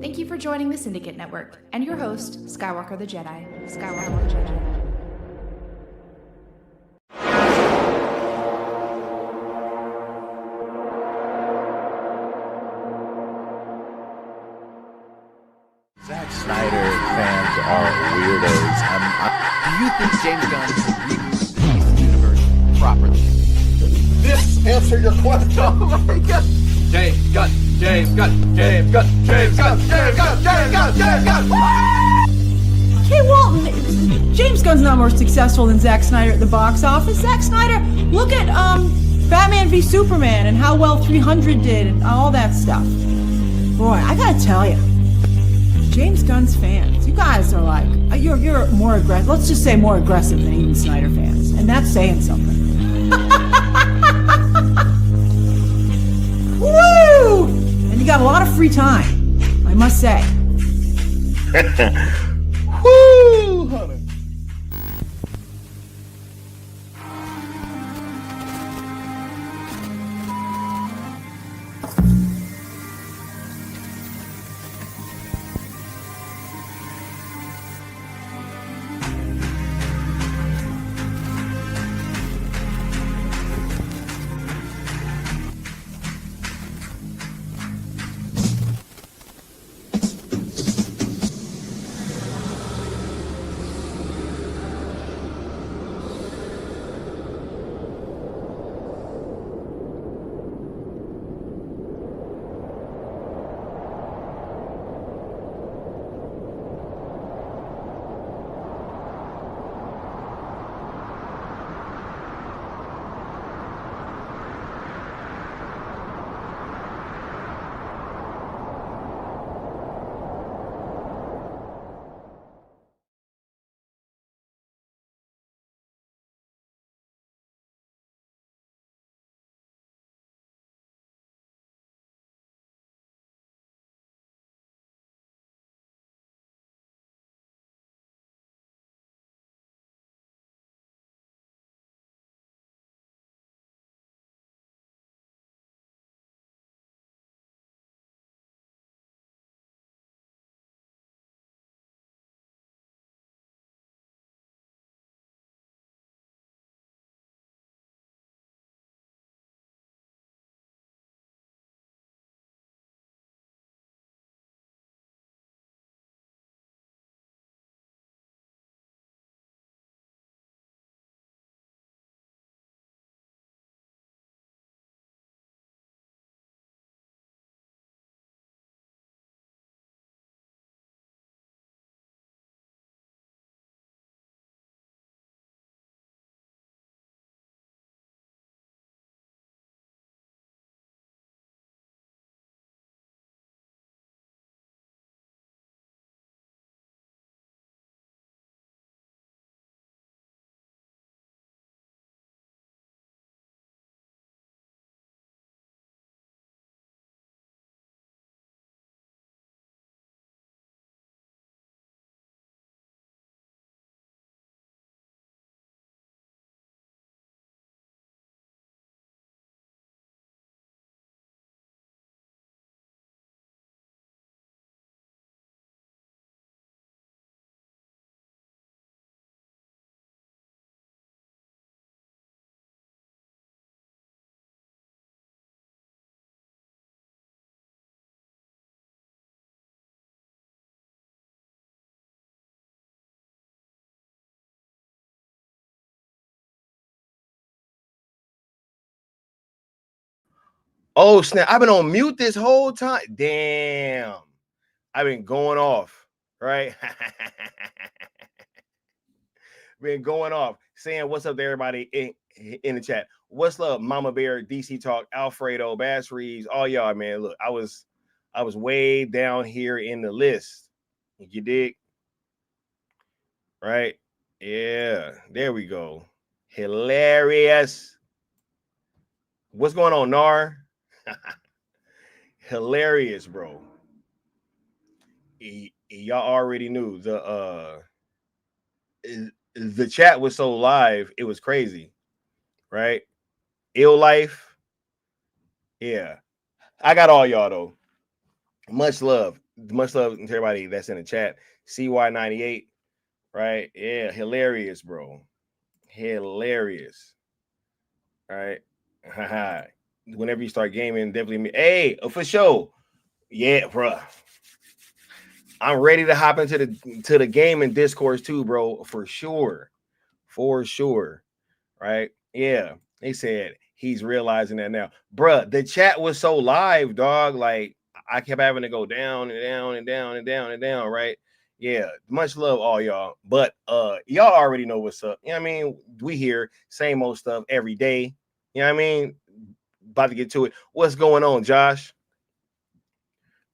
Thank you for joining the Syndicate Network and your host, Skywalker the Jedi. Skywalker the Jedi. Zack Snyder fans are weirdos. Do you think James Gunn can reboot the DC universe properly? This answer your question. Oh my God! James Gunn, James Gunn, James Gunn, James Gunn, James Gunn, James Gunn, James Gunn. Hey, Walton, James Gunn's not more successful than Zack Snyder at the box office. Zack Snyder, look at Batman v Superman and how well 300 did and all that stuff. Boy, I gotta tell you, James Gunn's fans, you guys are like, you're more aggressive. Let's just say more aggressive than even Snyder fans, and that's saying something. Woo! And you got a lot of free time, I must say. Woo, honey. Oh, snap. I've been on mute this whole time. Damn. I've been going off, right? Been going off, saying what's up to everybody in the chat. What's up, Mama Bear, DC Talk, Alfredo, Bass Reeves, all y'all, man. Look, I was way down here in the list. You dig? Right? Yeah, there we go. Hilarious. What's going on, Nar? Hilarious, bro. Y'all already knew the chat was so live, it was crazy, right? Ill Life, yeah. I got all y'all though. Much love. much love to everybody that's in the chat. CY98, right? Yeah, hilarious, bro. Hilarious. All right. Whenever you start gaming, definitely hey, for sure. Yeah, bro. I'm ready to hop into the gaming discourse too, bro. For sure. For sure. Right? Yeah. They said he's realizing that now. Bruh, the chat was so live, dog. Like I kept having to go down and down and down and down and down, right? Yeah, much love all y'all. But y'all already know what's up. You know what I mean? We hear same old stuff every day. You know what I mean? About to get to it. What's going on, Josh?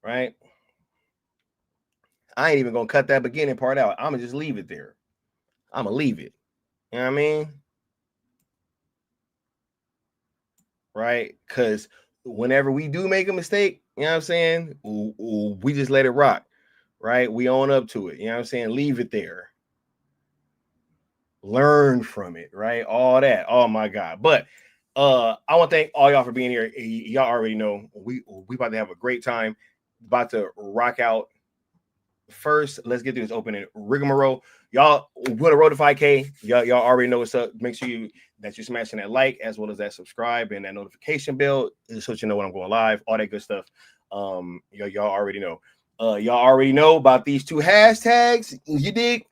Right? I ain't even gonna cut that beginning part out. I'm gonna just leave it there. I'm gonna leave it. You know what I mean? Right? Because whenever we do make a mistake, you know what I'm saying? We just let it rock, right? We own up to it. You know what I'm saying? Leave it there. Learn from it, right? All that. Oh my God. But I want to thank all y'all for being here. Y'all already know we about to have a great time. About to rock out. First, let's get through this opening rigmarole. Y'all want to roll to 5K. Y'all already know what's up. Make sure that you're smashing that like as well as that subscribe and that notification bell so you know when I'm going live. All that good stuff. Y'all already know. Y'all already know about these two hashtags. You dig?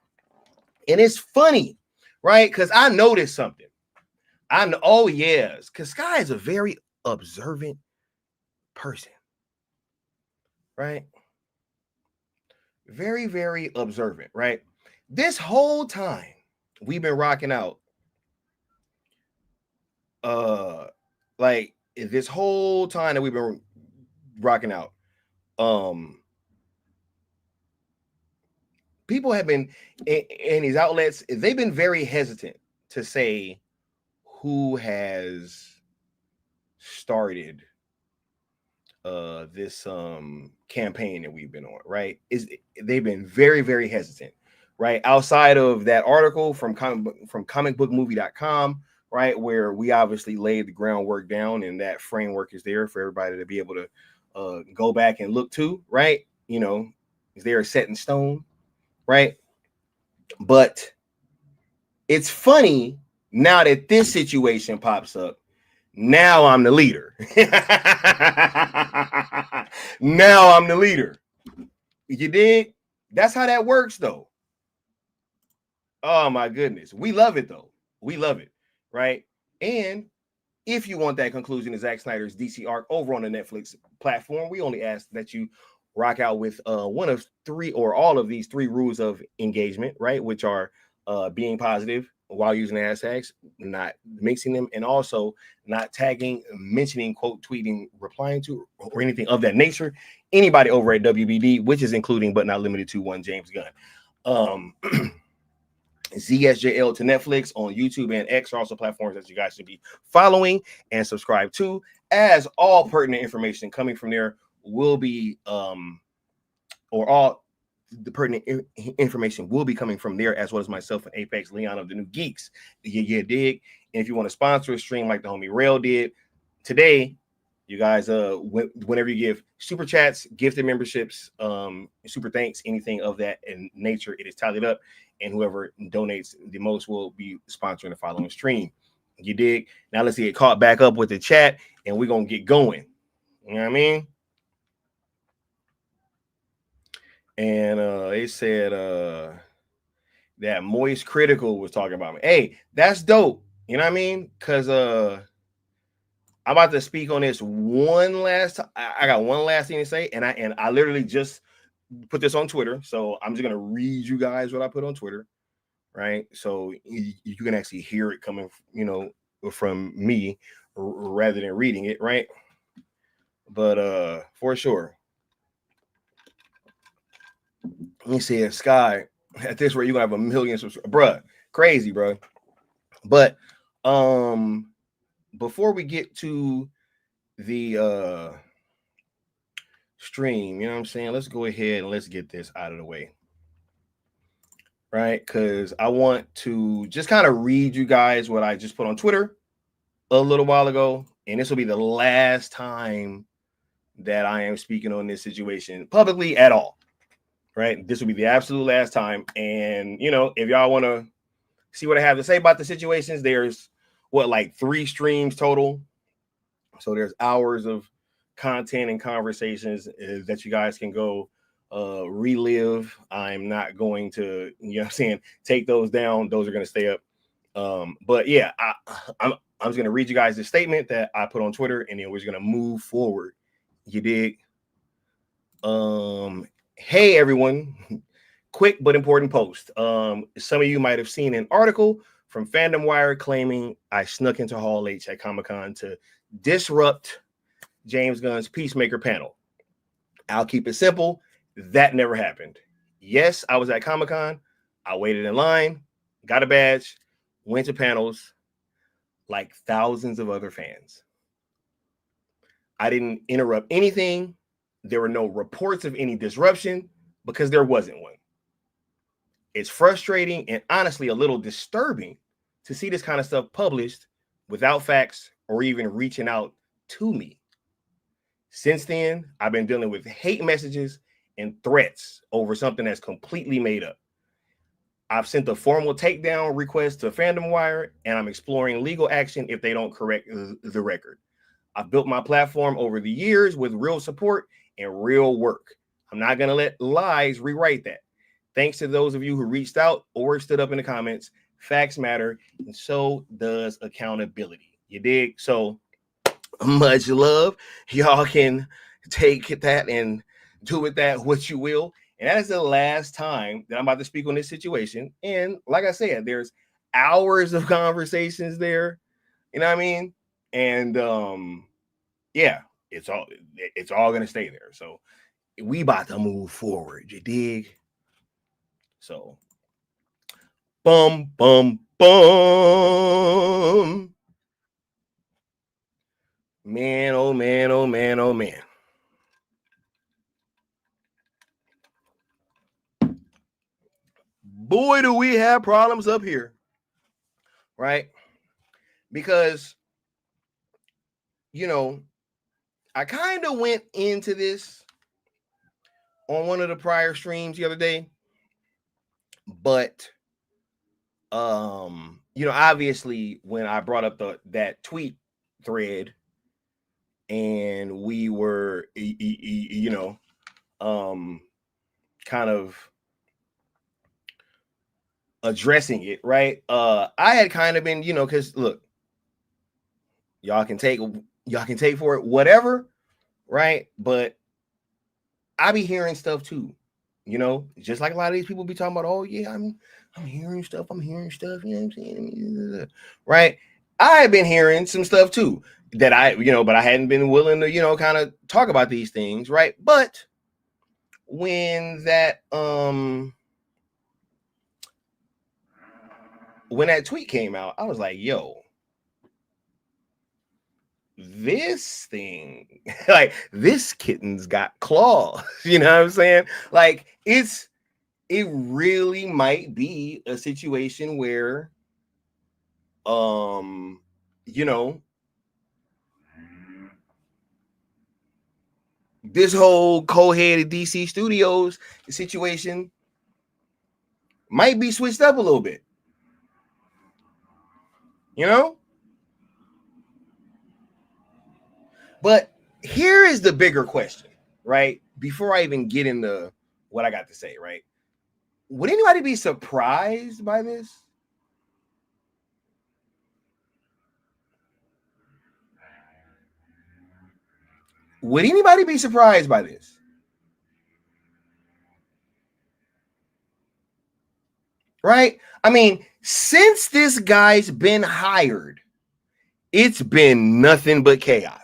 And it's funny, right? Because I noticed something. I know. Oh yes, because Sky is a very observant person, right? Very, very observant, right? This whole time we've been rocking out. Like this whole time that we've been rocking out, people have been in these outlets, they've been very hesitant to say who has started this campaign that we've been on, right? They've been very, very hesitant, right? Outside of that article from comicbookmovie.com, right, where we obviously laid the groundwork down and that framework is there for everybody to be able to go back and look to, right? You know, is there set in stone, right? But it's funny now that this situation pops up. Now I'm the leader. Now I'm the leader. You dig? That's how that works, though. Oh my goodness. We love it, though. We love it, right? And if you want that conclusion to Zack Snyder's DC arc over on the Netflix platform, we only ask that you rock out with one of three or all of these three rules of engagement, right? Which are being positive while using the hashtags, not mixing them, and also not tagging, mentioning, quote, tweeting, replying to, or anything of that nature. Anybody over at WBD, which is including but not limited to one James Gunn. ZSJL to Netflix on YouTube and X are also platforms that you guys should be following and subscribe to, as all pertinent information coming from there will be, or all the pertinent information will be coming from there, as well as myself and Apex Leon of the New Geeks. You dig? And if you want to sponsor a stream like the homie Rail did today, you guys, whenever you give super chats, gifted memberships, super thanks, anything of that in nature, it is tallied up, and whoever donates the most will be sponsoring the following stream. You dig? Now let's get caught back up with the chat, and we're gonna get going. You know what I mean? And they said that Moist Critical was talking about me. Hey, that's dope. You know what I mean? Because I'm about to speak on this one last time. I got one last thing to say, and I literally just put this on Twitter. So I'm just gonna read you guys what I put on Twitter, right? So you can actually hear it coming, from me rather than reading it, right? But for sure. He said, Sky, at this rate, you're gonna have 1 million subscribers. Bruh, crazy, bro. But before we get to the stream, you know what I'm saying? Let's go ahead and let's get this out of the way. Right? Because I want to just kind of read you guys what I just put on Twitter a little while ago. And this will be the last time that I am speaking on this situation publicly at all. Right? This will be the absolute last time. And, you know, if y'all want to see what I have to say about the situations, there's like 3 streams total. So there's hours of content and conversations that you guys can go relive. I'm not going to, you know what I'm saying, take those down. Those are going to stay up. But yeah, I'm just going to read you guys the statement that I put on Twitter, and then we're just going to move forward. You dig? Hey everyone, quick but important post. Some of you might have seen an article from Fandom Wire claiming I snuck into Hall H at Comic-Con to disrupt James Gunn's Peacemaker panel. I'll keep it simple. That never happened. Yes, I was at Comic-Con. I waited in line, got a badge, went to panels like thousands of other fans. I didn't interrupt anything. There were no reports of any disruption because there wasn't one. It's frustrating and honestly a little disturbing to see this kind of stuff published without facts or even reaching out to me. Since then, I've been dealing with hate messages and threats over something that's completely made up. I've sent a formal takedown request to Fandom Wire, and I'm exploring legal action if they don't correct the record. I've built my platform over the years with real support and real work. I'm not going to let lies rewrite that. Thanks to those of you who reached out or stood up in the comments. Facts matter, and so does accountability. You dig? So much love. Y'all can take that and do with that what you will. And that is the last time that I'm about to speak on this situation. And like I said, there's hours of conversations there. You know what I mean? And yeah, it's all gonna stay there. So we about to move forward. You dig? So bum. Man, oh man, oh man, oh man. Boy, do we have problems up here. Right? Because, you know, I kind of went into this on one of the prior streams the other day, but you know, obviously when I brought up that tweet thread and we were you know, kind of addressing it, right? I had kind of been, you know, because look, y'all can take for it whatever, right? But I be hearing stuff too, you know, just like a lot of these people be talking about, oh yeah, I'm hearing stuff, you know what I'm saying? Right? I've been hearing some stuff too that but I hadn't been willing to, you know, kind of talk about these things, right? But when that tweet came out, I was like, yo, this thing, like this kitten's got claws, you know what I'm saying? Like it really might be a situation where, you know, this whole co-headed DC Studios situation might be switched up a little bit, you know? But here is the bigger question, right? Before I even get into what I got to say, right? Would anybody be surprised by this? Would anybody be surprised by this? Right? I mean, since this guy's been hired, it's been nothing but chaos.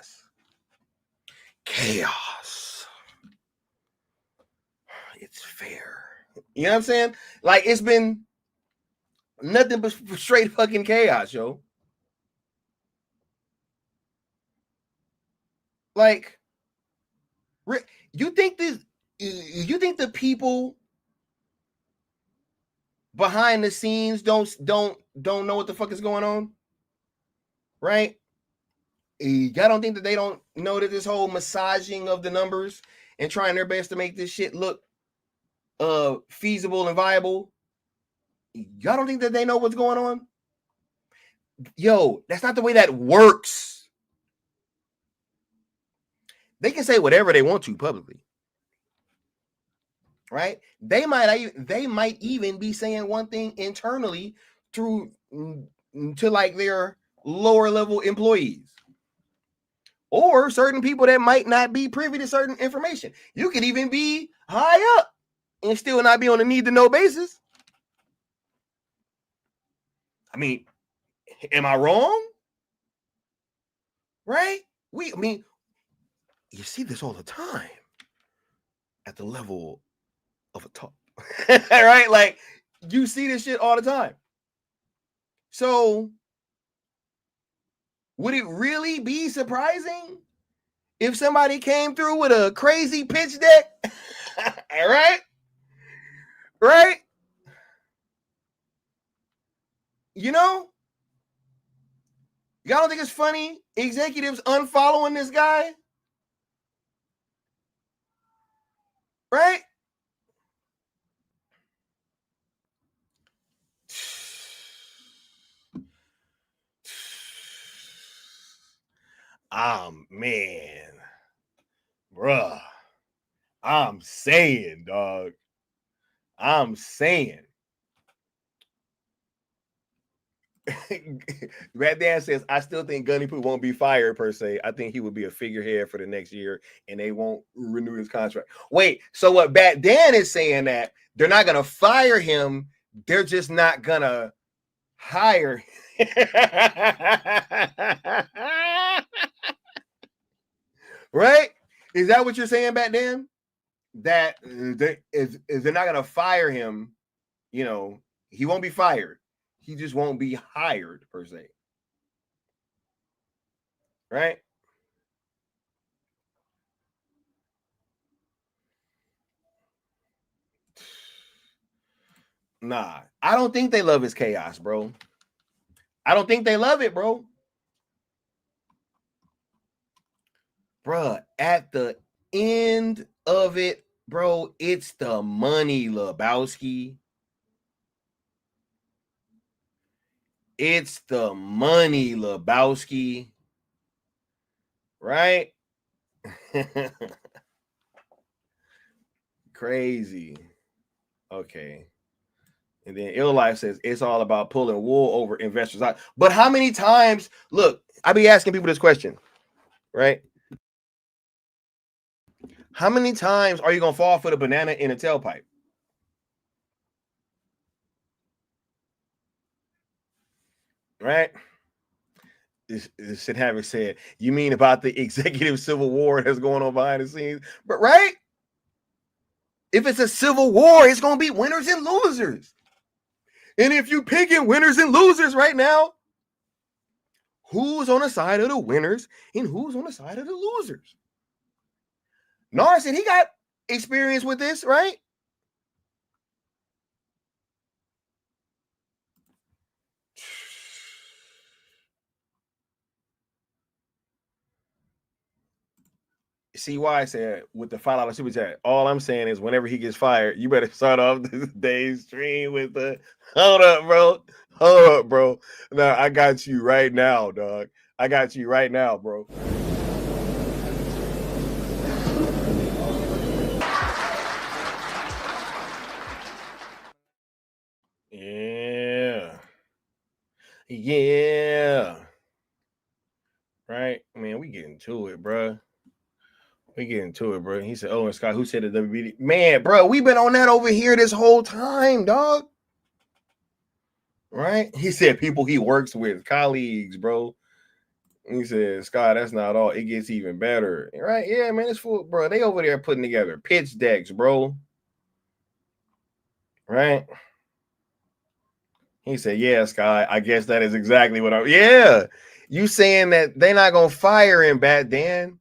It's fair. You know what I'm saying? Like, it's been nothing but straight fucking chaos, yo. Like, you think the people behind the scenes don't know what the fuck is going on? Right? Y'all don't think that they don't know that this whole massaging of the numbers and trying their best to make this shit look feasible and viable? Y'all don't think that they know what's going on? Yo, that's not the way that works. They can say whatever they want to publicly, right? They might even be saying one thing internally through to like their lower level employees or certain people that might not be privy to certain information. You could even be high up and still not be on a need to know basis. I mean, am I wrong? Right? You see this all the time at the level of a top, right? Like you see this shit all the time. So would it really be surprising if somebody came through with a crazy pitch deck? Right? Right? You know? Y'all don't think it's funny? Executives unfollowing this guy? Right? Man. Bruh. I'm saying, dog. I'm saying. Rat Dan says, I still think Gunny Poo won't be fired per se. I think he would be a figurehead for the next year and they won't renew his contract. Wait, so what Bat Dan is saying that they're not going to fire him. They're just not going to hire. Right? Is that what you're saying, Bat Dan? That they're not going to fire him. You know, he won't be fired. He just won't be hired per se. Right? Nah, I don't think they love his chaos, bro. I don't think they love it, bro. Bruh, at the end of it, bro, it's the money, Lebowski. It's the money, Lebowski. Right? Crazy. Okay. And then Ill Life says it's all about pulling wool over investors out. But how many times? Look, I be asking people this question, right? How many times are you gonna fall for the banana in a tailpipe? Right? This should have it said, you mean about the executive civil war that's going on behind the scenes? But right? If it's a civil war, it's gonna be winners and losers. And if you picking winners and losers right now, who's on the side of the winners and who's on the side of the losers? Nar said he got experience with this, right? See why I said with the $5 super chat. All I'm saying is whenever he gets fired, you better start off this day's stream with the hold up, bro. Hold up, bro. Now I got you right now, dog. I got you right now, bro. Yeah. Yeah. Right? Man, we getting to it, bro. We get into it, bro. He said, "Oh, and Scott, who said the WBD?" Man, bro, we've been on that over here this whole time, dog. Right? He said people he works with, colleagues, bro. He said, "Scott, that's not all. It gets even better." Right? Yeah, man, it's full, bro. They over there putting together pitch decks, bro. Right? He said, "Yeah, Scott, I guess that is exactly what I'm." Yeah, you saying that they're not gonna fire him, Bat Dan?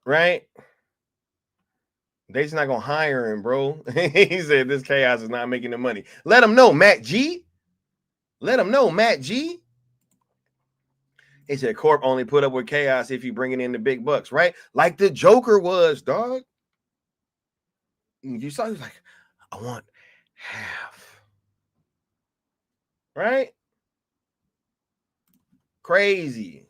Right? They just not gonna hire him, bro. He said this chaos is not making the money. Let him know, Matt G. Let him know, Matt G. He said Corp only put up with chaos if you bring it in the big bucks, right? Like the Joker was, dog. You saw he was like, I want half. Right? Crazy.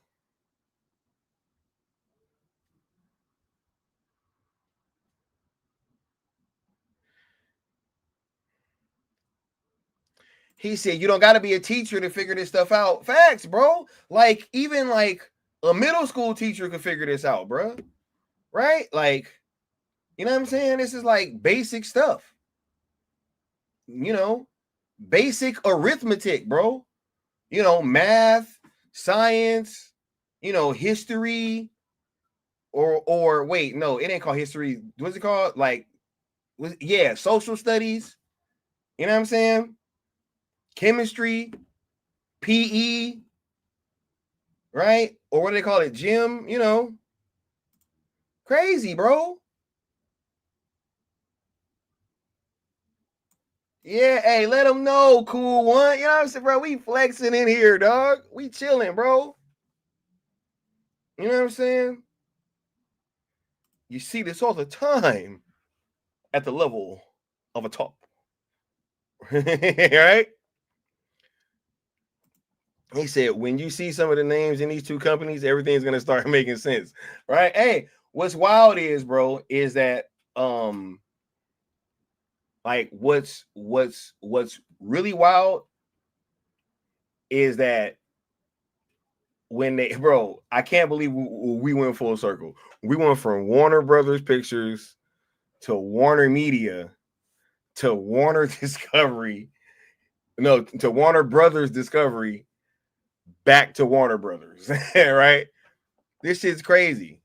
He said, you don't got to be a teacher to figure this stuff out. Facts, bro. Like, even like a middle school teacher could figure this out, bro. Right? Like, you know what I'm saying? This is like basic stuff. You know, basic arithmetic, bro. You know, math, science, you know, history, or wait, no, it ain't called history. What's it called? Like, social studies. You know what I'm saying? Chemistry, PE, right? Or what do they call it? Gym, you know. Crazy, bro. Yeah, hey, let them know, cool one. You know what I'm saying, bro? We flexing in here, dog. We chilling, bro. You know what I'm saying? You see this all the time at the level of a top. Right? He said, when you see some of the names in these two companies, everything's gonna start making sense, right? Hey, what's wild is, bro, is that like what's really wild is that when they, bro, I can't believe we went full circle. We went from Warner Brothers Pictures to Warner Media to Warner Discovery, no, to Warner Brothers Discovery, back to Warner Brothers, right? This shit's crazy.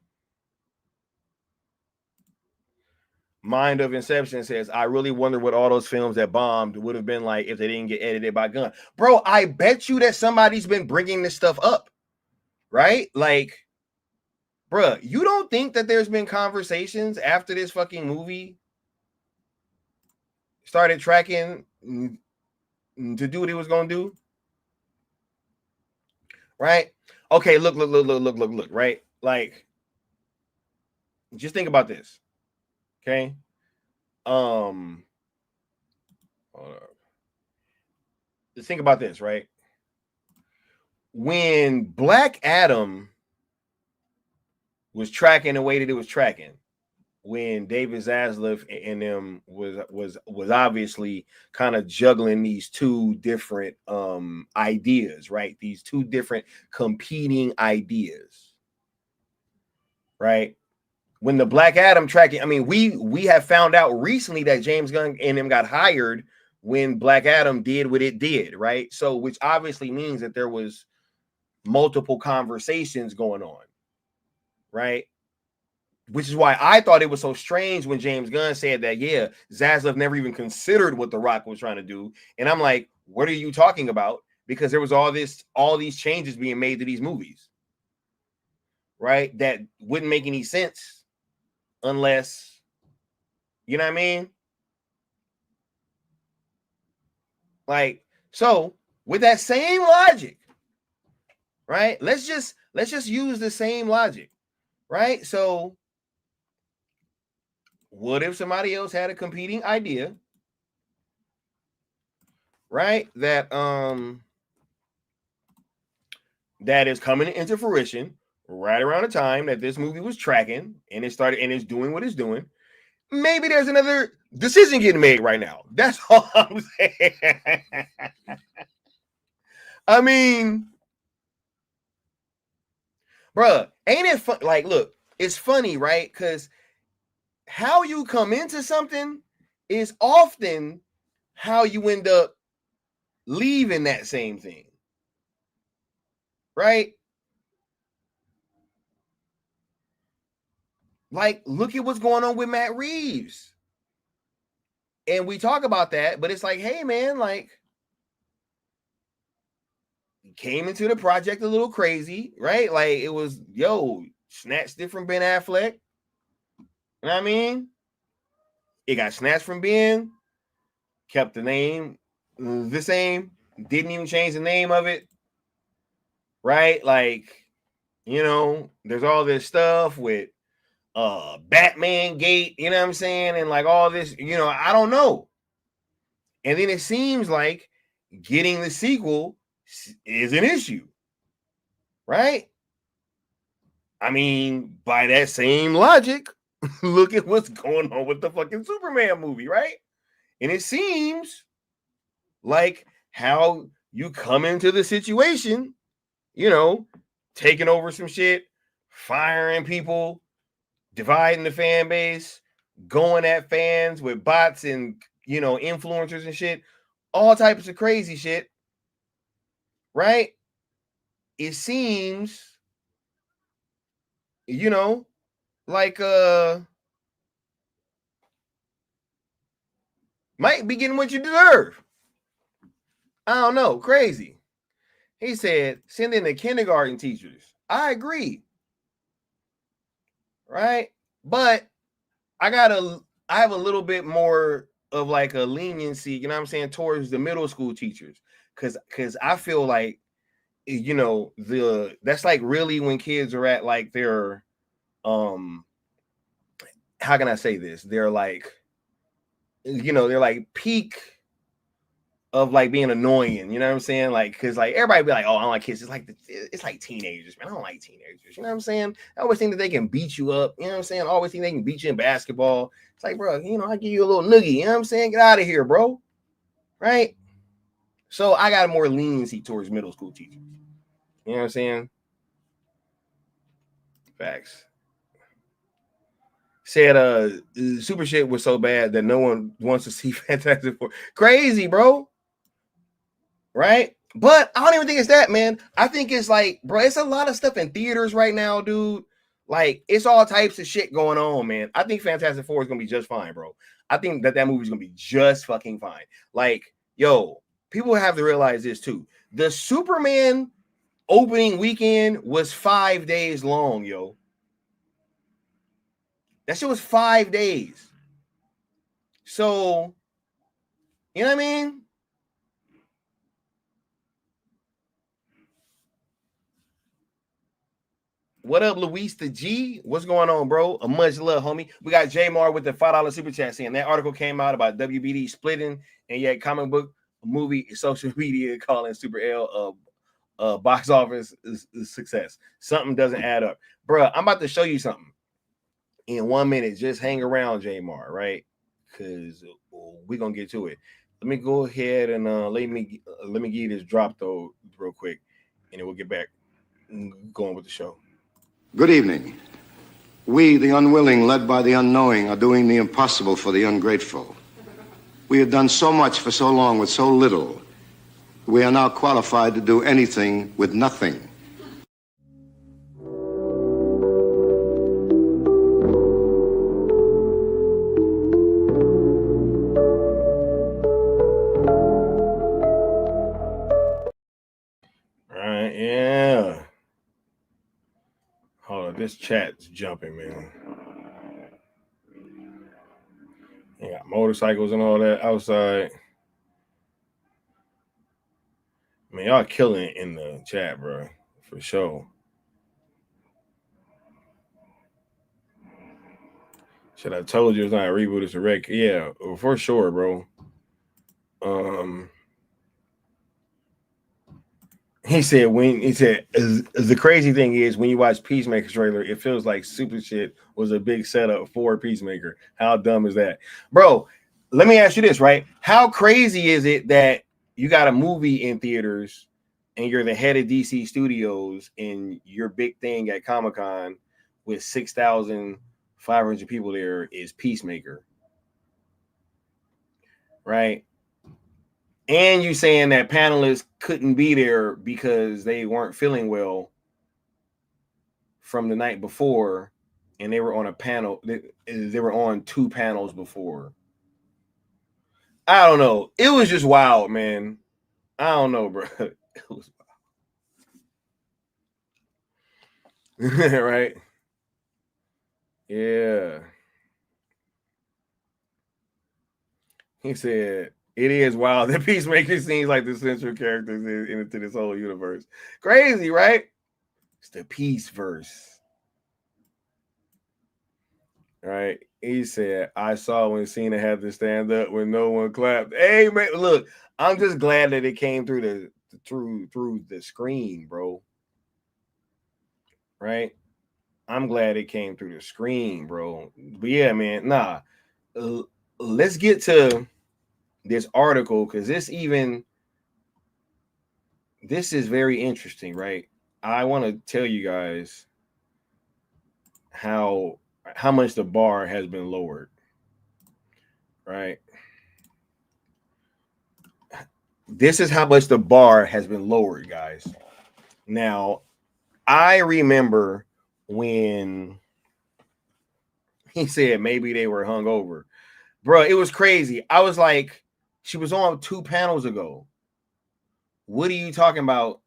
Mind of Inception says, I really wonder what all those films that bombed would have been like if they didn't get edited by Gunn. Bro, I bet you that somebody's been bringing this stuff up, right? Like, bro, you don't think that there's been conversations after this fucking movie started tracking to do what he was going to do? Right? Okay, look, right? Like, just think about this. Okay? Hold up. Just think about this, right? When Black Adam was tracking the way that it was tracking, when David Zaslav and them was obviously kind of juggling these two different ideas, right? These two different competing ideas, right? When the Black Adam tracking, I mean, we have found out recently that James Gunn and them got hired when Black Adam did what it did, right? So, which obviously means that there was multiple conversations going on, right? Which is why I thought it was so strange when James Gunn said that, yeah, Zaslav never even considered what The Rock was trying to do. And I'm like, what are you talking about? Because there was all these changes being made to these movies, right? That wouldn't make any sense unless, you know what I mean? Like, so with that same logic, right? Let's just use the same logic, right? So what if somebody else had a competing idea, right? That that is coming into fruition right around the time that this movie was tracking and it started and it's doing what it's doing. Maybe there's another decision getting made right now. That's all I'm saying. I mean, bruh, ain't it fun? Like, look, it's funny, right? Because how you come into something is often how you end up leaving that same thing, right? Like, look at what's going on with Matt Reeves. And we talk about that, but it's like, hey, man, like, came into the project a little crazy, right? Like, it was, yo, snatched it from Ben Affleck. You know what I mean? It got snatched from Ben, kept the name the same, didn't even change the name of it, right? Like, You know, there's all this stuff with Batman Gate, you know what I'm saying? And like all this, you know, I don't know. And then it seems like getting the sequel is an issue, right? I mean, by that same logic, look at what's going on with the fucking Superman movie, right? And it seems like how you come into the situation, you know, taking over some shit, firing people, dividing the fan base, going at fans with bots and, you know, influencers and shit, all types of crazy shit, right? It seems, you know, like might be getting what you deserve. I don't know, crazy. He said, send in the kindergarten teachers. I agree. Right? But I have a little bit more of like a leniency, you know what I'm saying, towards the middle school teachers. Cause I feel like, you know, that's like really when kids are at like their how can I say this? They're like, you know, they're like peak of like being annoying, you know what I'm saying? Like, cause like everybody be like, oh, I don't like kids. It's like teenagers, man. I don't like teenagers. You know what I'm saying? I always think that they can beat you up. You know what I'm saying? I always think they can beat you in basketball. It's like, bro, you know, I give you a little noogie. You know what I'm saying? Get out of here, bro. Right? So I got more leniency towards middle school teachers. You know what I'm saying? Facts. Said super shit was so bad that no one wants to see Fantastic Four. Crazy, bro. Right? But I don't even think it's that, man. I think it's like, bro, it's a lot of stuff in theaters right now, dude. Like, it's all types of shit going on, man. I think Fantastic Four is gonna be just fine, bro. I think that movie's gonna be just fucking fine. Like, yo, people have to realize this too. The Superman opening weekend was 5 days long, yo. That shit was 5 days. So, you know what I mean? What up, Luis the G? What's going on, bro? A much love, homie. We got Jamar with the $5 super chat saying that article came out about WBD splitting, and yet comic book movie social media calling Super L box office is success. Something doesn't add up, bro. I'm about to show you something in 1 minute. Just hang around, Jamar, right? Because we're gonna get to it. Let me go ahead and let me give you this drop though real quick, and then we'll get back going with the show. Good evening. We, the unwilling, led by the unknowing, are doing the impossible for the ungrateful. We have done so much for so long with so little. We are now qualified to do anything with nothing. All right, yeah. Hold on, this chat's jumping, man. You got motorcycles and all that outside. I mean, y'all killing it in the chat, bro, for sure. Should I told you it's not a reboot, it's a wreck? Yeah, for sure, bro. He said the crazy thing is when you watch Peacemaker trailer, it feels like super shit was a big setup for Peacemaker. How dumb is that, bro? Let me ask you this, right? How crazy is it that you got a movie in theaters and you're the head of DC Studios and your big thing at Comic-Con with 6,500 people there is Peacemaker, right? And you saying that panelists couldn't be there because they weren't feeling well from the night before, and they were on a panel. They were on 2 panels before. I don't know. It was just wild, man. I don't know, bro. It was wild. Right? Yeah. He said, it is wild that Peacemaker seems like the central character into this whole universe. Crazy, right? It's the peace verse. Right? He said, I saw when Cena had to stand up when no one clapped. Hey man, look, I'm just glad that it came through the screen, bro. Right? I'm glad it came through the screen, bro. But yeah, man, let's get to this article because this is very interesting, right? I want to tell you guys how much the bar has been lowered, right? This is how much the bar has been lowered, guys. Now, I remember when he said maybe they were hungover. Bro, it was crazy. I was like, she was on 2 panels ago. What are you talking about?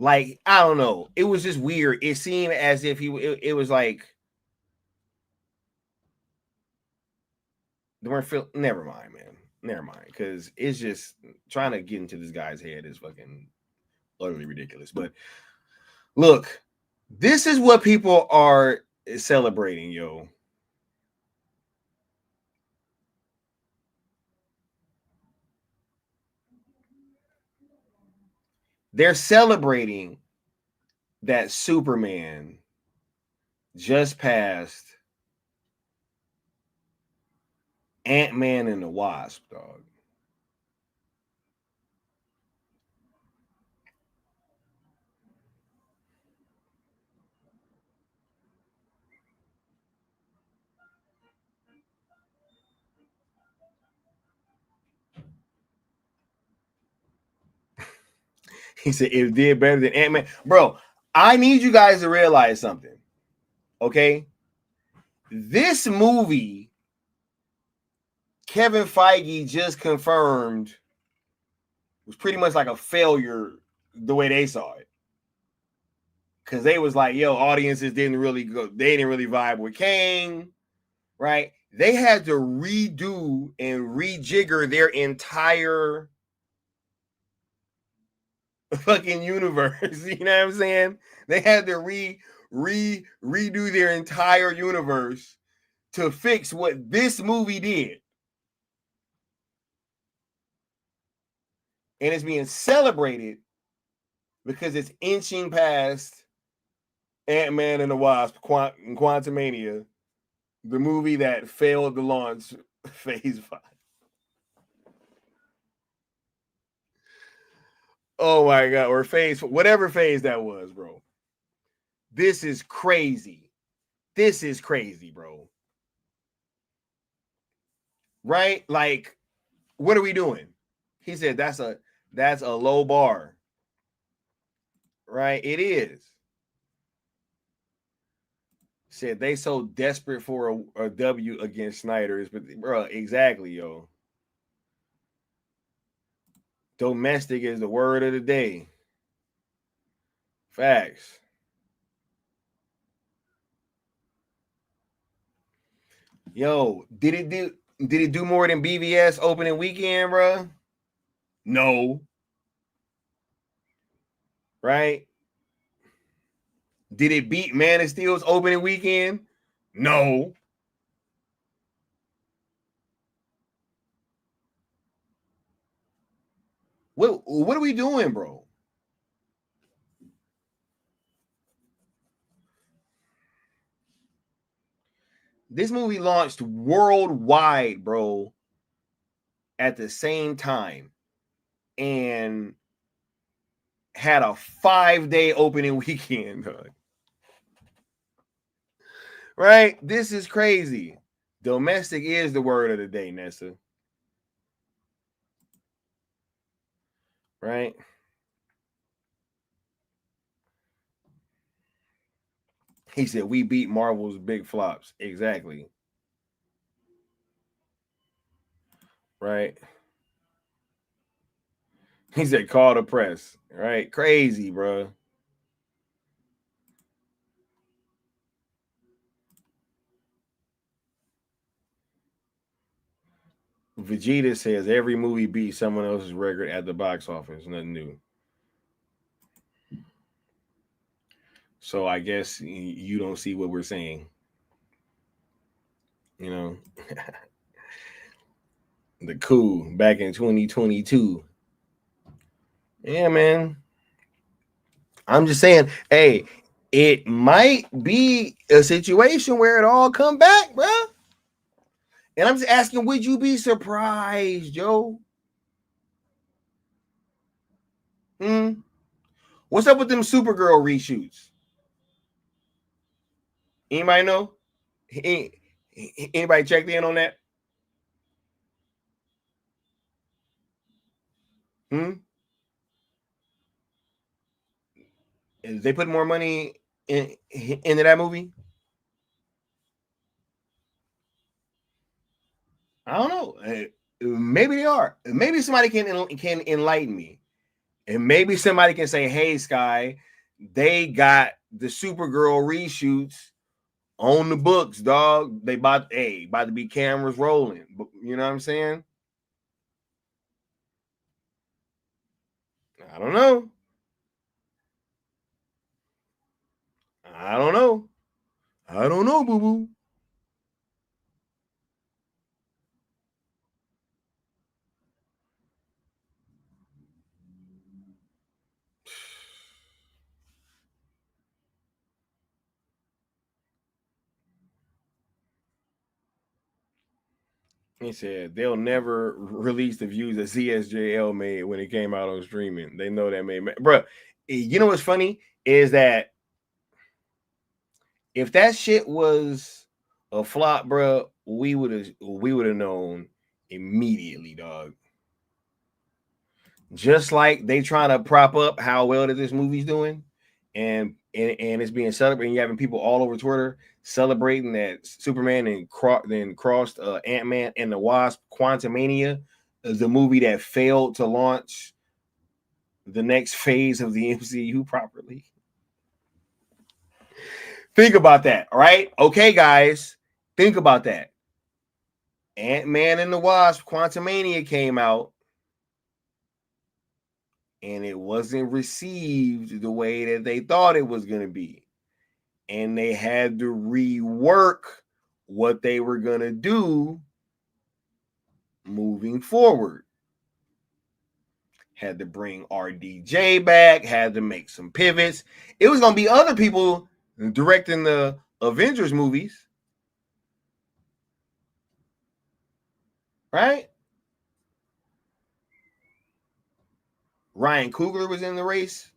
Like, I don't know. It was just weird. It seemed as if it was like they weren't feel. Never mind, man. Never mind. Because it's just trying to get into this guy's head is fucking utterly ridiculous. But look, this is what people are celebrating, yo. They're celebrating that Superman just passed Ant-Man and the Wasp, dog. He said it did better than Ant-Man. Bro, I need you guys to realize something. Okay? This movie, Kevin Feige just confirmed, was pretty much like a failure the way they saw it. Because they was like, yo, audiences didn't really vibe with Kang, right? They had to redo and rejigger their entire fucking universe. You know what I'm saying? They had to redo their entire universe to fix what this movie did. And it's being celebrated because it's inching past Ant-Man and the Wasp, Quantumania, the movie that failed to launch Phase 5. Oh my God, or whatever phase that was, bro. This is crazy. This is crazy, bro. Right? Like, what are we doing? He said that's a low bar. Right? It is. Said they so desperate for a W against Snyder's, but bro, exactly, yo. Domestic is the word of the day. Facts. Yo, did it do more than BVS opening weekend, bro? No. Right? Did it beat Man of Steel's opening weekend? No. What are we doing, bro? This movie launched worldwide, bro, at the same time and had a 5-day opening weekend. Right? This is crazy. Domestic is the word of the day, Nessa. Right? He said, we beat Marvel's big flops. Exactly. Right? He said, call the press. Right? Crazy, bro. Vegeta says every movie beats someone else's record at the box office. Nothing new. So I guess you don't see what we're saying. You know, the coup back in 2022. Yeah, man. I'm just saying, hey, it might be a situation where it all come back, bro. And I'm just asking, would you be surprised, Joe? What's up with them Supergirl reshoots? Anybody know? Anybody checked in on that? Is they put more money into that movie? I don't know. Maybe they are. Maybe somebody can enlighten me, and maybe somebody can say, "Hey, Sky, they got the Supergirl reshoots on the books, dog. They about to be cameras rolling." You know what I'm saying? I don't know. I don't know. I don't know, boo boo. He said they'll never release the views that CSJL made when it came out on streaming. They know that made, bro. You know what's funny is that if that shit was a flop, bro, we would have known immediately, dog. Just like they trying to prop up how well that this movie's doing, and it's being celebrated. You're having people all over Twitter celebrating that Superman then crossed Ant-Man and the Wasp: Quantumania, the movie that failed to launch the next phase of the MCU properly. Think about that, all right? Okay, guys, think about that. Ant-Man and the Wasp: Quantumania came out, and it wasn't received the way that they thought it was going to be. And they had to rework what they were going to do moving forward. Had to bring RDJ back, had to make some pivots. It was going to be other people directing the Avengers movies. Right? Ryan Coogler was in the race.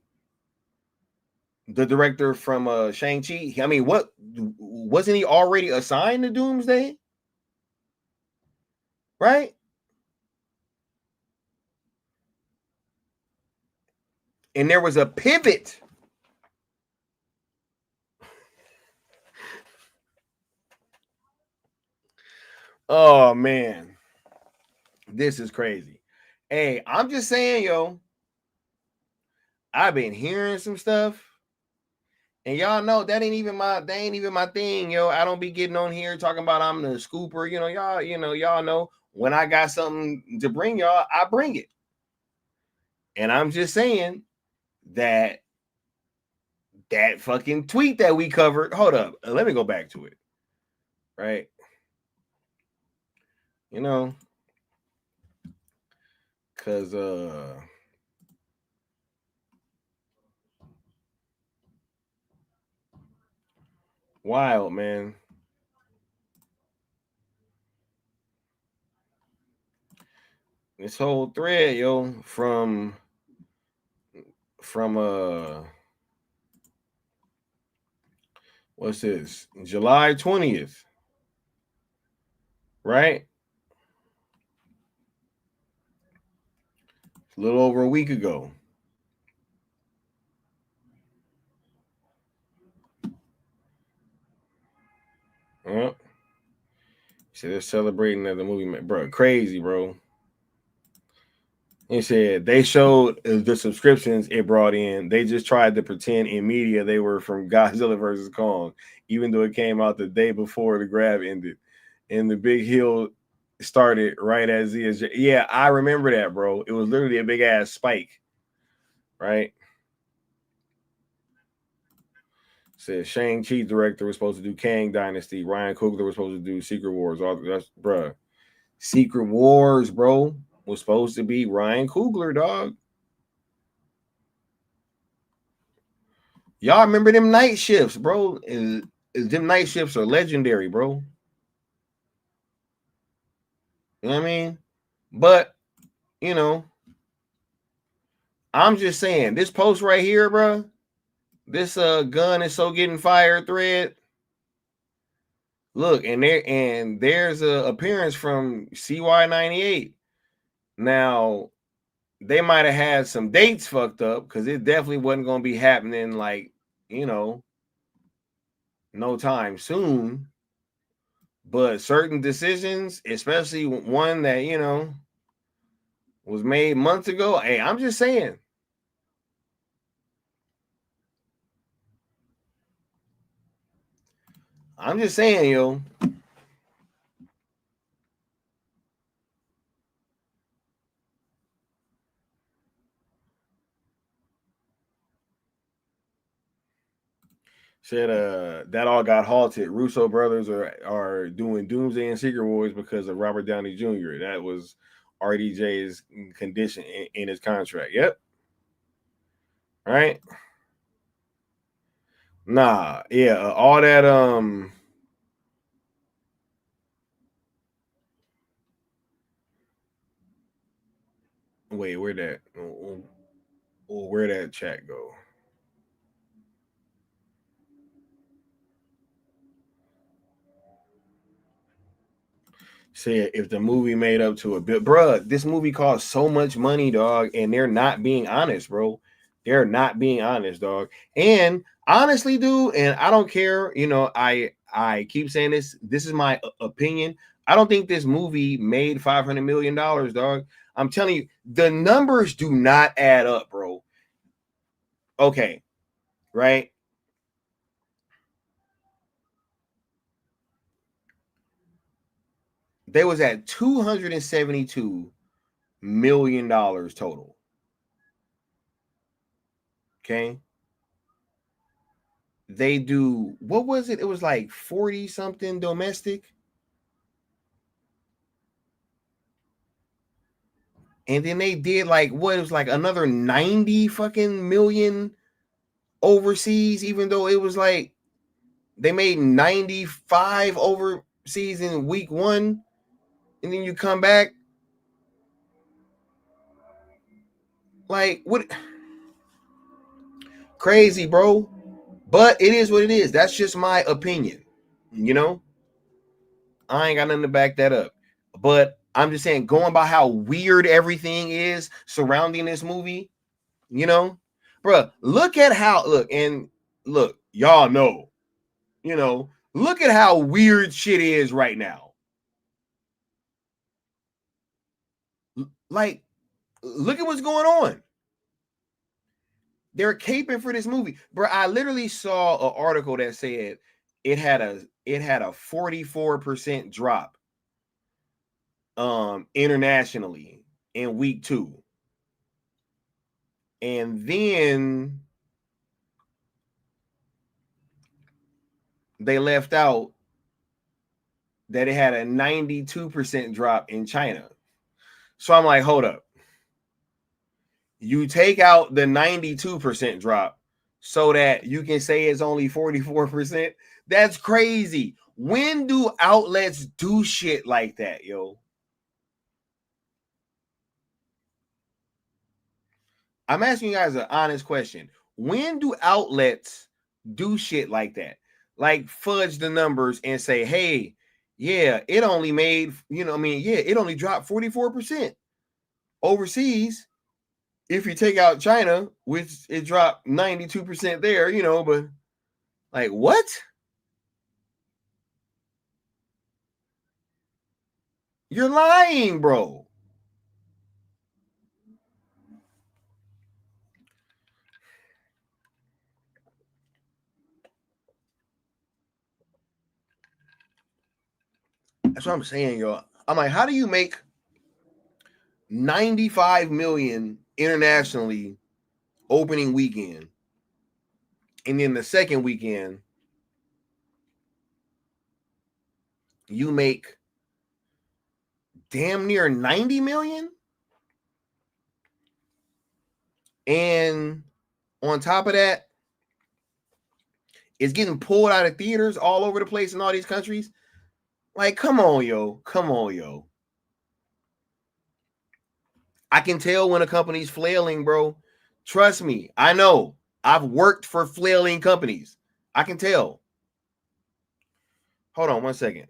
The director from Shang-Chi. I mean, what wasn't he already assigned to Doomsday? Right? And there was a pivot. Oh man, this is crazy. Hey, I'm just saying, yo, I've been hearing some stuff, and y'all know that ain't even my thing, yo. I don't be getting on here talking about I'm the scooper, y'all know when I got something to bring y'all, I bring it. And I'm just saying that fucking tweet that we covered. Hold up, let me go back to it. Right? Cause wild, man. This whole thread, yo, from what's this? July 20th. Right? A little over a week ago. So they're celebrating that the movie, bro, crazy, bro. He said they showed the subscriptions it brought in. They just tried to pretend in media they were from Godzilla vs. Kong, even though it came out the day before the grab ended. And the big hill started right as he is. Yeah, I remember that, bro. It was literally a big ass spike, right? Said Shang-Chi director was supposed to do Kang Dynasty. Ryan Coogler was supposed to do Secret Wars. All that's bruh. Secret Wars, bro, was supposed to be Ryan Coogler, dog. Y'all remember them night shifts, bro? Them night shifts are legendary, bro. You know what I mean? But, you know, I'm just saying, this post right here, bro, this Gunn is so getting fired thread. Look, there's a appearance from CY98. Now, they might have had some dates fucked up because it definitely wasn't going to be happening like, you know, no time soon. But certain decisions, especially one that, you know, was made months ago. Hey, I'm just saying. I'm just saying, yo. Said that all got halted. Russo brothers are doing Doomsday and Secret Wars because of Robert Downey Jr. That was RDJ's condition in his contract. Yep. All right. Nah, yeah, all that wait, where'd that chat go? Said if the movie made up to a bit, bruh, this movie cost so much money, dog, and they're not being honest, bro. They're not being honest, dog. And honestly, dude, and I don't care, you know, I keep saying this. This is my opinion. I don't think this movie made $500 million, dog. I'm telling you, the numbers do not add up, bro. Okay, right? They was at $272 million total. Okay. They do, what was it? It was like 40 something domestic. And then they did like what, it was like another 90 fucking million overseas, even though it was like they made 95 overseas in week 1, and then you come back. Like, what? Crazy, bro. But it is what it is. That's just my opinion. You know, I ain't got nothing to back that up. But I'm just saying, going by how weird everything is surrounding this movie, you know, bro, look, y'all know, you know, look at how weird shit is right now. Like, look at what's going on. They're caping for this movie, bro. I literally saw an article that said it had a 44% drop internationally in week 2. And then they left out that it had a 92% drop in China. So I'm like, hold up. You take out the 92% drop so that you can say it's only 44%. That's crazy. When do outlets do shit like that, yo? I'm asking you guys an honest question. When do outlets do shit like that? Like fudge the numbers and say, hey, yeah, it only made, you know, I mean, yeah, it only dropped 44% overseas. If you take out China, which it dropped 92% there, you know, but like, what? You're lying, bro. That's what I'm saying, yo. I'm like, how do you make 95 million internationally opening weekend, and then the second weekend you make damn near 90 million? And on top of that, it's getting pulled out of theaters all over the place in all these countries. Like, come on, yo. Come on, yo. I can tell when a company's flailing, bro. Trust me. I know. I've worked for flailing companies. I can tell. Hold on 1 second.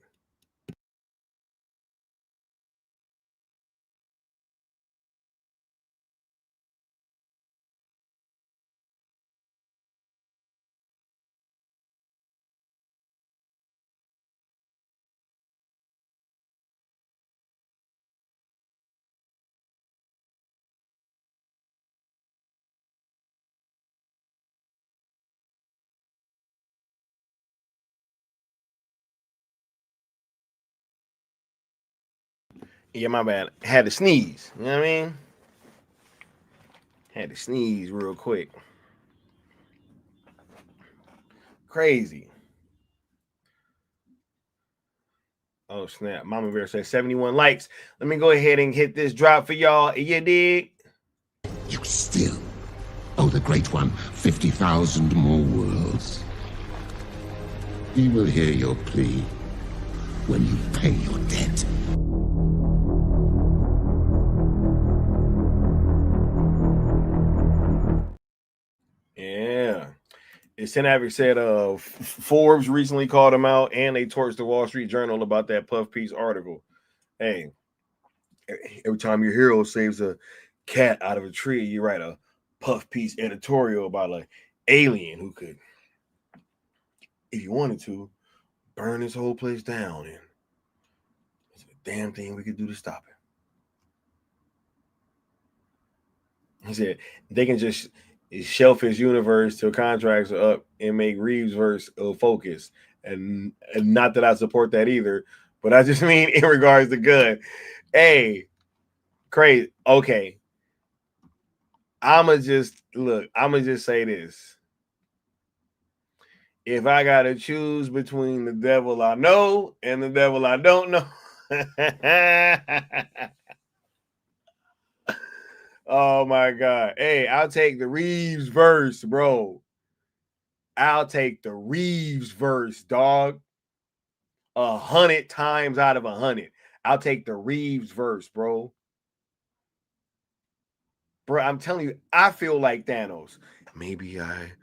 Yeah, my bad. Had to sneeze. You know what I mean? Had to sneeze real quick. Crazy. Oh, snap. Mama Bear says 71 likes. Let me go ahead and hit this drop for y'all. You dig? You still owe the Great One 50,000 more worlds. He will hear your plea when you pay your debt. Yeah. Sin Avic said Forbes recently called him out, and they torched the Wall Street Journal about that puff piece article. Hey, every time your hero saves a cat out of a tree, you write a puff piece editorial about an alien who could, if you wanted to, burn this whole place down, and it's a damn thing we could do to stop it. He said they can just shelf his universe till contracts are up and make Reeves verse focus. And not that I support that either, but I just mean in regards to Gunn. Hey, crazy. Okay. I'ma just say this. If I gotta choose between the devil I know and the devil I don't know. Oh my God. Hey, I'll take the Reeves verse, bro. I'll take the Reeves verse, dog. 100 times out of 100. I'll take the Reeves verse, bro. Bro, I'm telling you, I feel like Thanos. Maybe I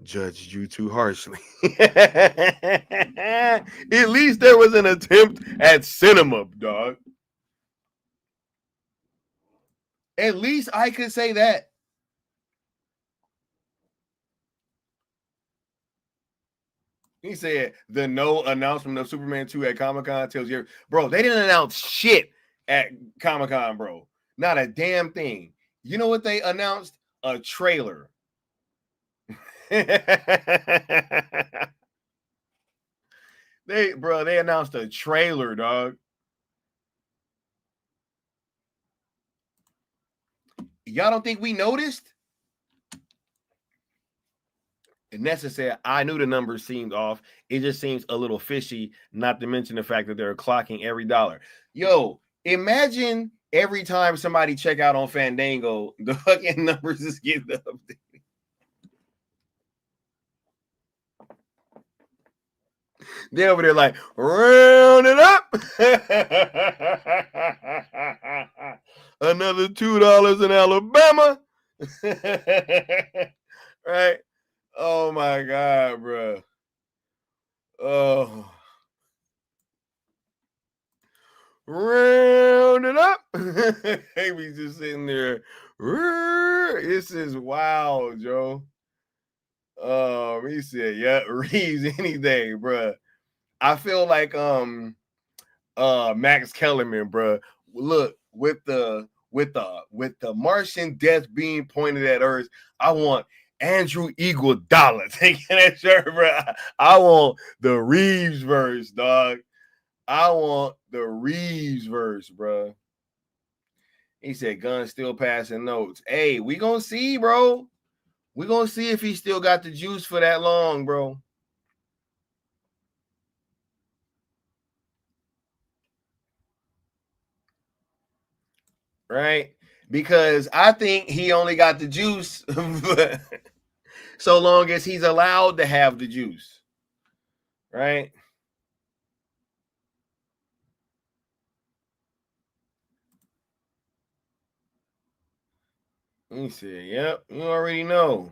judged you too harshly. At least there was an attempt at cinema, dog. At least I could say that. He said the no announcement of Superman 2 at Comic-Con tells you, bro, they didn't announce shit at Comic-Con, bro. Not a damn thing. You know what they announced? A trailer. They announced a trailer, dog. Y'all don't think we noticed? Necessary. I knew the numbers seemed off. It just seems a little fishy, not to mention the fact that they're clocking every dollar. Yo, imagine every time somebody check out on Fandango, the fucking numbers is getting updated. They're over there like, round it up. Another $2 in Alabama. Right? Oh my God, bro. Oh. Round it up. He just sitting there. This is wild, Joe. He said, yeah, Reeves any day, bro. I feel like Max Kellerman, bro. Look, with the Martian death being pointed at Earth, I want Andrew Iguodala taking that shirt, bro. I want the Reeves verse, dog. I want the Reeves verse, bro. He said Gunn's still passing notes. Hey, we gonna see, bro. We gonna see if he still got the juice for that long, bro. Right? Because I think he only got the juice so long as he's allowed to have the juice. Right? He said, yep, you already know.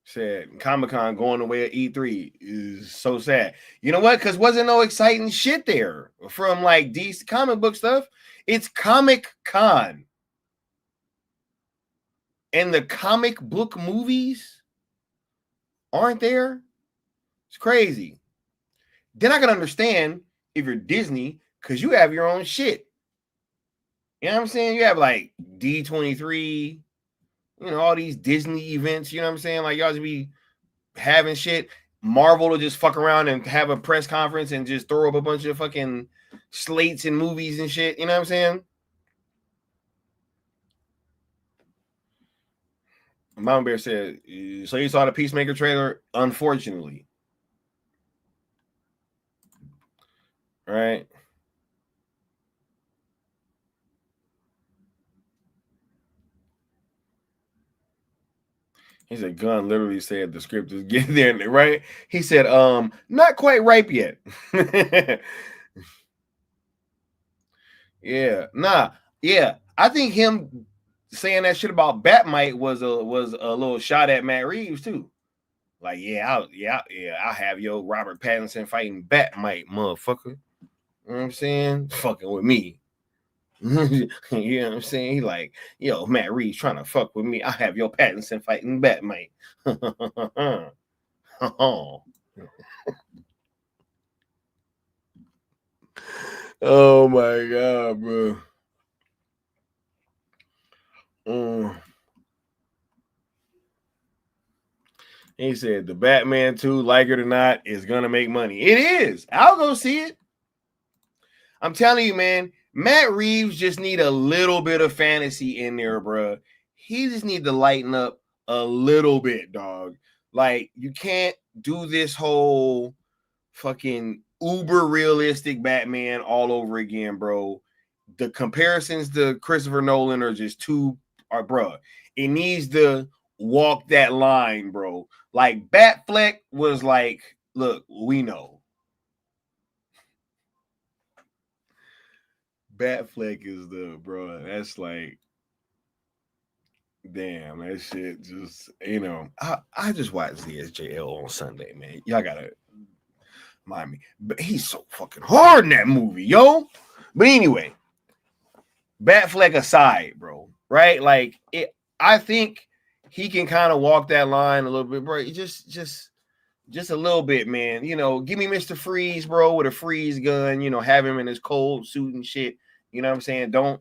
Said Comic-Con going away at E3 is so sad. You know what? Because wasn't no exciting shit there from like DC comic book stuff. It's Comic-Con. And the comic book movies aren't there. It's crazy. Then I can understand if you're Disney because you have your own shit. You know what I'm saying? You have like D23, you know, all these Disney events. You know what I'm saying? Like y'all just be having shit. Marvel will just fuck around and have a press conference and just throw up a bunch of fucking slates and movies and shit. You know what I'm saying? Mama Bear said, so you saw the Peacemaker trailer? Unfortunately. Right? He said Gunn literally said the script is getting there, right? He said, not quite ripe yet. Yeah, nah, yeah. I think him saying that shit about Batmite was a little shot at Matt Reeves too. Like, I'll have your Robert Pattinson fighting Batmite, motherfucker. You know what I'm saying? Fucking with me. You know what I'm saying? He like, yo, Matt Reeves trying to fuck with me. I have your Pattinson fighting Batmite. Oh my god, bro. He said the Batman 2, like it or not, is gonna make money. It is. I'll go see it. I'm telling you, man, Matt Reeves just need a little bit of fantasy in there, bro. He just need to lighten up a little bit, dog. Like, you can't do this whole fucking uber realistic Batman all over again, bro. The comparisons to Christopher Nolan are just too, bro. It needs to walk that line, bro. Like, Batfleck was like, look, we know. Batfleck is the, bro. That's like, damn, that shit just, you know. I just watched ZSJL on Sunday, man. Y'all gotta mind me. But he's so fucking hard in that movie, yo. But anyway, Batfleck aside, bro, right? Like, I think he can kind of walk that line a little bit, bro. Just a little bit, man. You know, give me Mr. Freeze, bro, with a freeze gun. You know, have him in his cold suit and shit. You know what I'm saying? Don't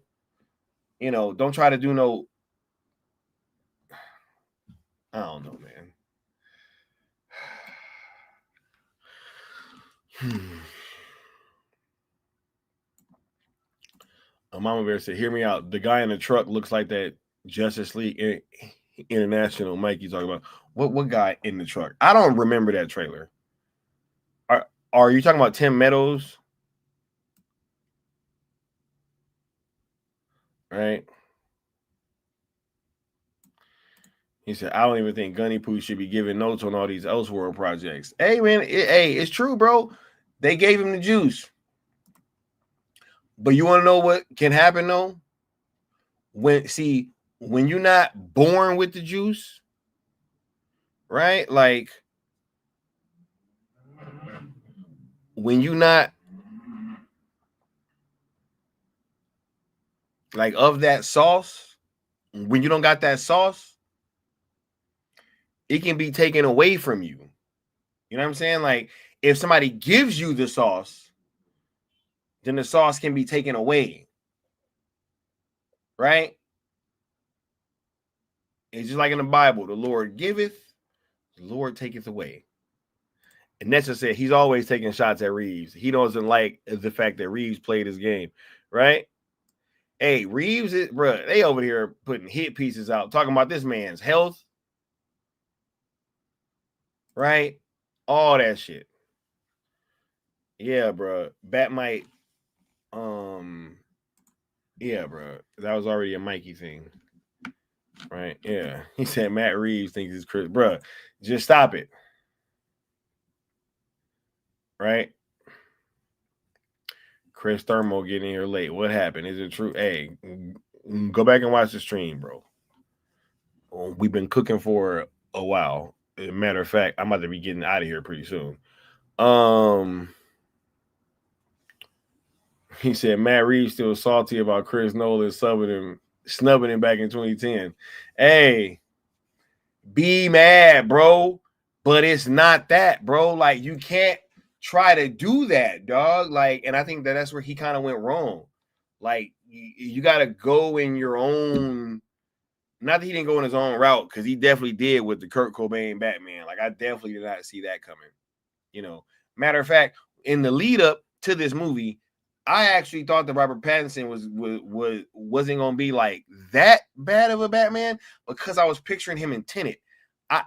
try to do no. I don't know, man. Mama Bear said, hear me out. The guy in the truck looks like that Justice League International Mike you talking about. What guy in the truck? I don't remember that trailer. Are you talking about Tim Meadows? Right? He said, I don't even think Gunny Poo should be giving notes on all these Elseworld projects. Hey, man, it's true, bro. They gave him the juice. But you want to know what can happen, though? When you're not born with the juice, right? Like, when you're not, like, of that sauce, when you don't got that sauce, it can be taken away from you. You know what I'm saying? Like, if somebody gives you the sauce, then the sauce can be taken away. Right? It's just like in the Bible, the Lord giveth, the Lord taketh away. Nessa said he's always taking shots at Reeves. He doesn't like the fact that Reeves played his game, right? Hey, Reeves is, bro, they over here putting hit pieces out, talking about this man's health, right? All that shit. Yeah, bro. Bat might, yeah, bro. That was already a Mikey thing, right? Yeah. He said Matt Reeves thinks it's Chris. Bro, just stop it. Right? Chris Thermo getting here late. What happened? Is it true? Hey, go back and watch the stream, bro. We've been cooking for a while. As a matter of fact, I'm about to be getting out of here pretty soon. He said Matt Reeves still salty about Chris Nolan snubbing him back in 2010. Hey, be mad, bro. But it's not that, bro. Like, you can't try to do that, dog. Like, and I think that's where he kind of went wrong. Like, you got to go in your own. Not that he didn't go in his own route, because he definitely did with the Kurt Cobain Batman. Like, I definitely did not see that coming. You know, matter of fact, in the lead up to this movie, I actually thought that Robert Pattinson wasn't gonna be like that bad of a Batman, because I was picturing him in Tenet. I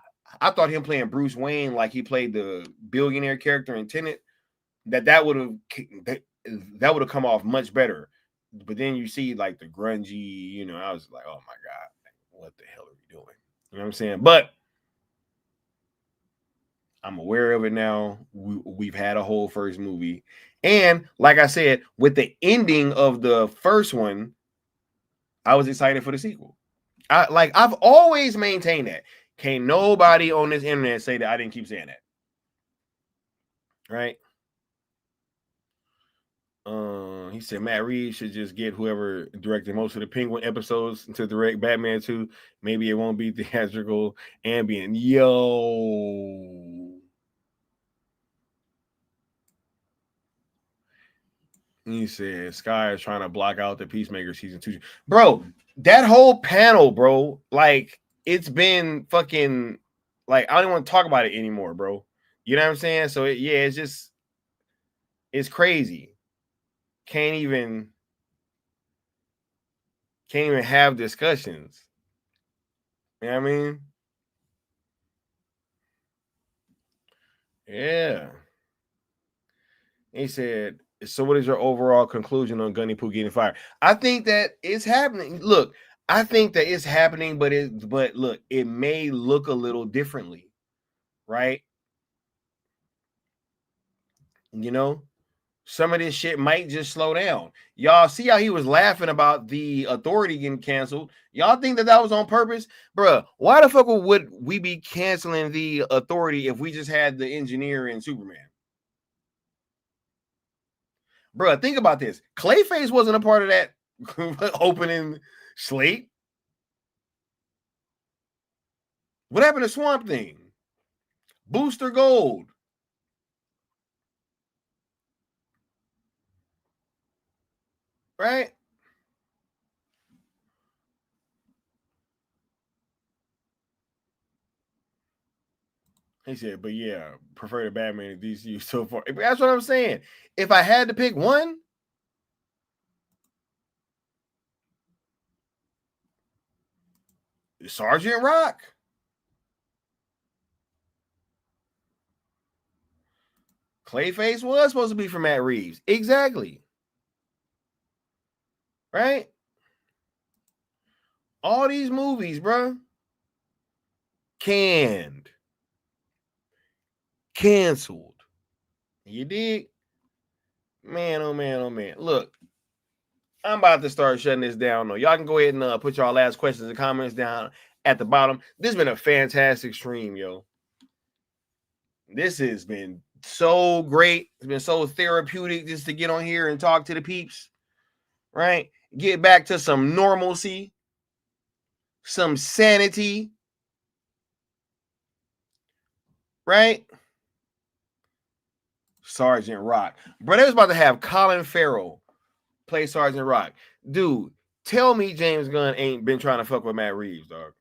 thought him playing Bruce Wayne like he played the billionaire character in Tenet, that would have come off much better. But then you see like the grungy, you know, I was like, oh my God, what the hell are we doing? You know what I'm saying? But I'm aware of it now. We've had a whole first movie. And like I said, with the ending of the first one, I was excited for the sequel. I've always maintained that. Can't nobody on this internet say that I didn't keep saying that. Right? He said Matt Reeves should just get whoever directed most of the Penguin episodes to direct Batman 2. Maybe it won't be theatrical ambient. Yo. He said Sky is trying to block out the Peacemaker season 2. Bro, that whole panel, bro, like, it's been fucking, like, I don't want to talk about it anymore, bro. You know what I'm saying? So it's crazy. Can't even have discussions. You know what I mean? Yeah. He said, so what is your overall conclusion on Gunny Poo getting fired? I think that it's happening. Look, I think that it's happening, but look, it may look a little differently, right? You know, some of this shit might just slow down. Y'all see how he was laughing about the Authority getting canceled? Y'all think that was on purpose? Bruh, why the fuck would we be canceling the Authority if we just had the Engineer and Superman? Bruh, think about this. Clayface wasn't a part of that opening slate. What happened to Swamp Thing? Booster Gold. Right? He said, but yeah, prefer the Batman to DC so far. That's what I'm saying. If I had to pick one, Sergeant Rock. Clayface was supposed to be for Matt Reeves. Exactly. Right? All these movies, bro. Canned. Canceled. You dig? Man, oh man, oh man. Look, I'm about to start shutting this down, though. Y'all can go ahead and put y'all last questions and comments down at the bottom. This has been a fantastic stream, yo. This has been so great. It's been so therapeutic just to get on here and talk to the peeps, right? Get back to some normalcy, some sanity, right? Sergeant Rock. Bro, they was about to have Colin Farrell play Sergeant Rock. Dude, tell me James Gunn ain't been trying to fuck with Matt Reeves, dog.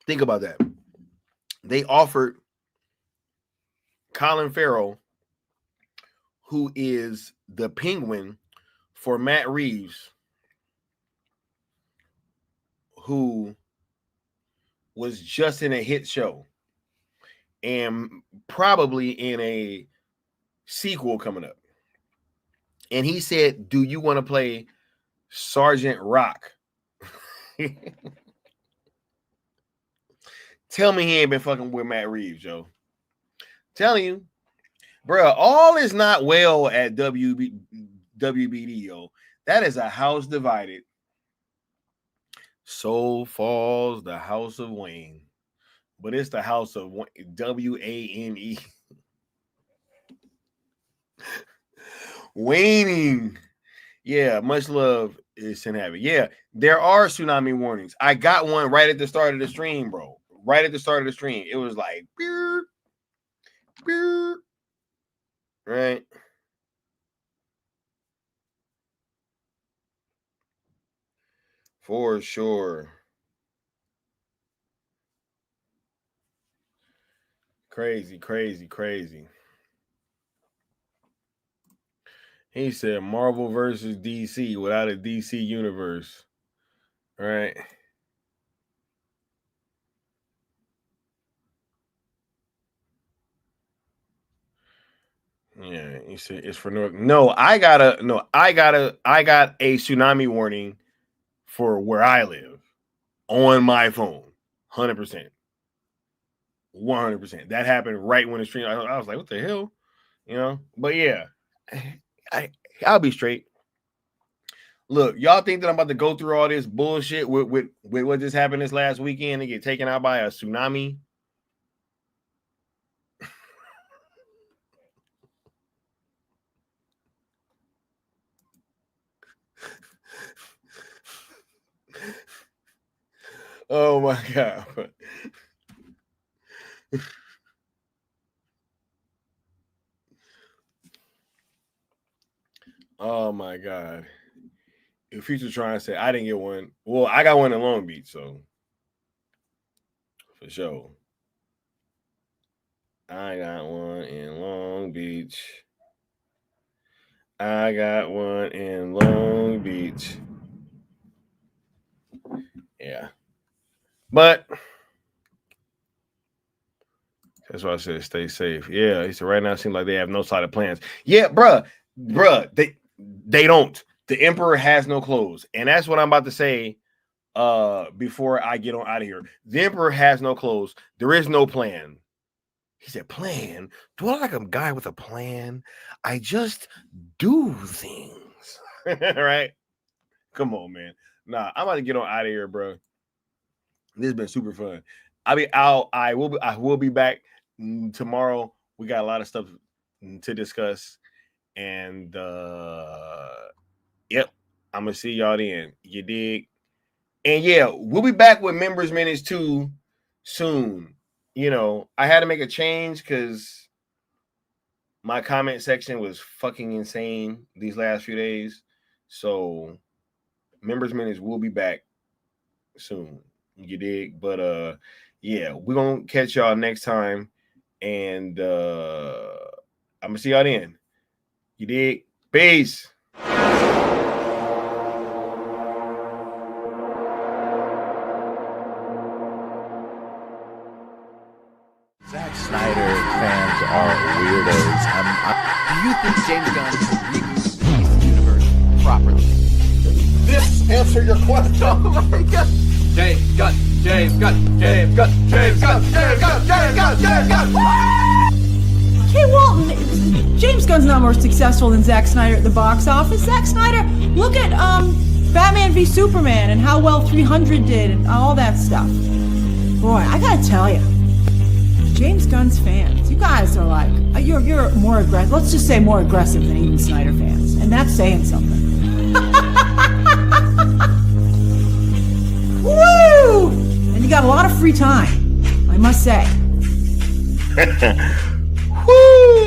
Think about that. They offered Colin Farrell, who is the Penguin, for Matt Reeves, who was just in a hit show and probably in a sequel coming up. And he said, do you want to play Sergeant Rock? Tell me he ain't been fucking with Matt Reeves, Joe. Telling you, bro, all is not well at WBD, yo. That is a house divided. So falls the house of Wayne. But it's the house of W-A-N-E. Waning. Yeah, much love is in heaven. Yeah, there are tsunami warnings. I got one right at the start of the stream, bro. Right at the start of the stream. It was like, beer, beer. Right? For sure. Crazy, crazy, crazy. He said Marvel versus DC without a DC universe. All right. Yeah, he said it's for North. No, I got a tsunami warning for where I live on my phone. 100%. 100%. That happened right when the stream. I was like, what the hell? You know, but yeah, I'll be straight. Look, y'all think that I'm about to go through all this bullshit with what just happened this last weekend and get taken out by a tsunami? Oh my God. Oh my God. If Future trying to say I didn't get one. Well, I got one in Long Beach, so for sure. I got one in Long Beach. I got one in Long Beach. Yeah. But that's why I said stay safe. Yeah, he said right now it seems like they have no solid plans. Yeah, bruh, they don't. The Emperor has no clothes. And that's what I'm about to say before I get on out of here. The Emperor has no clothes. There is no plan. He said, plan? Do I look like a guy with a plan? I just do things. Right? Come on, man. Nah, I'm about to get on out of here, bro. This has been super fun. I will be back tomorrow. We got a lot of stuff to discuss. And yep, I'm gonna see y'all then. You dig? And yeah, we'll be back with members minutes too soon. You know, I had to make a change because my comment section was fucking insane these last few days. So members minutes will be back soon. You dig? But yeah, we're gonna catch y'all next time. And I'm gonna see y'all then. You dig? Peace. Zack Snyder fans are weirdos. Do you think James Gunn can reboot the universe properly? This answer your question. Oh my God. James Gunn, James Gunn, James Gunn, James Gunn, James Gunn, James Gunn, James Gunn. Okay, Walton, James Gunn's not more successful than Zack Snyder at the box office. Zack Snyder, look at Batman v Superman and how well 300 did and all that stuff. Boy, I gotta tell you, James Gunn's fans, you guys are like, you're more aggressive. Let's just say more aggressive than even Snyder fans, and that's saying something. Woo! And you got a lot of free time, I must say. Woo!